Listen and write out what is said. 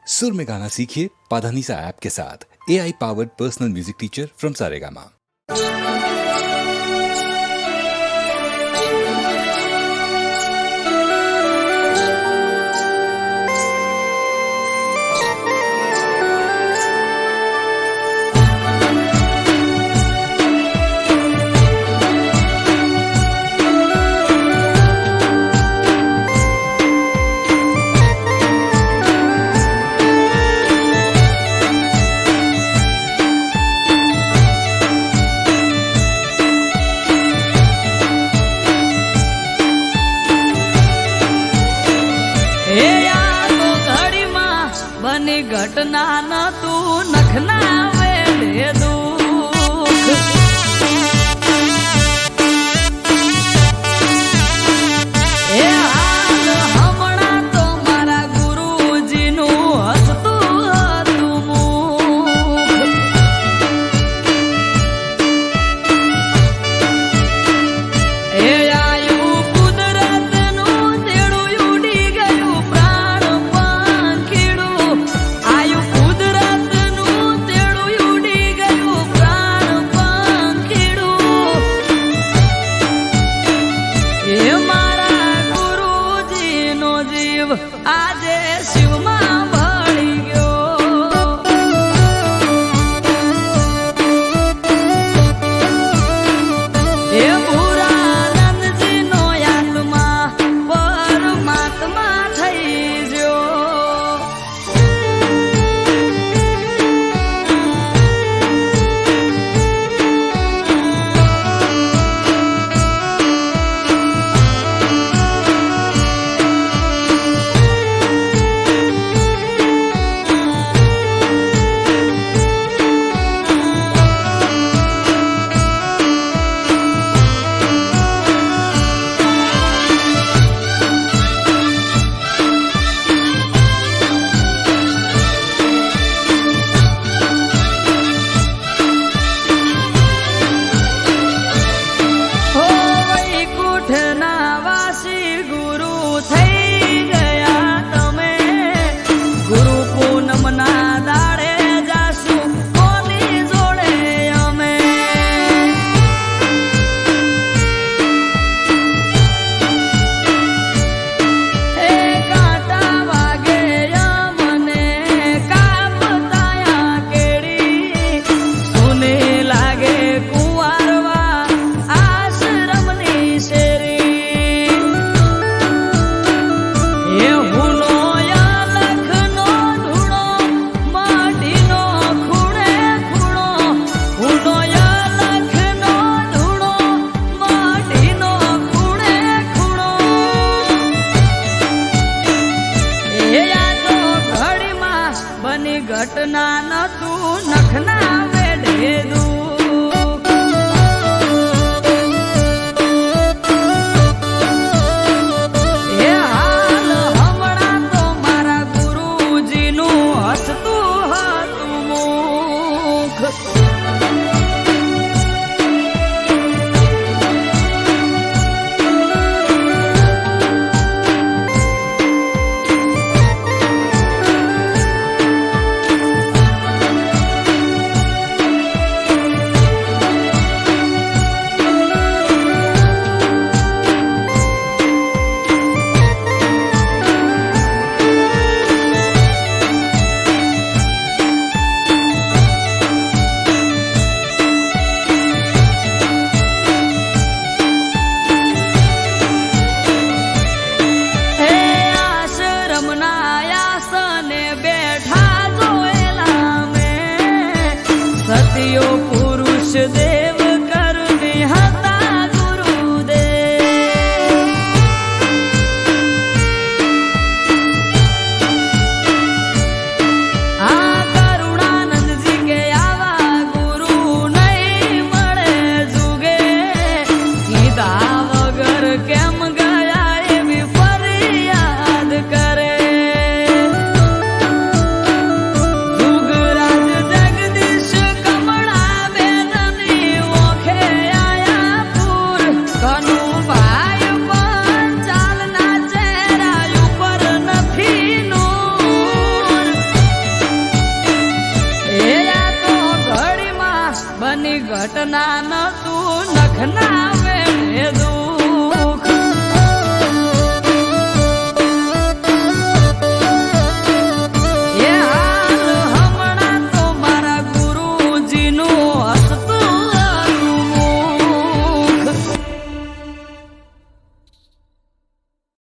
सुर में गाना सीखिए पाधानीसा ऐप के साथ। AI powered personal music teacher from Saregama. घटना न तू नखना वेले दुख ए हाल हमणा तो मारा गुरुजी नु हसतू हतू मुख ए आयु कुदरत नु तेड़ू उड़ी गयू प्राण पंखीड़ू આજે શિવમાં ભળી ગયો એ ભૂરાનંદજી નો આત્મા પરમાત્મા થઈ ગયો ઘટના ન તું નખના વેડે દુખ એ હાલ હમણાં તો મારા ગુરુજી નું હસતું હતું મુખ ઘટના ન તું નખના વેડે દૂર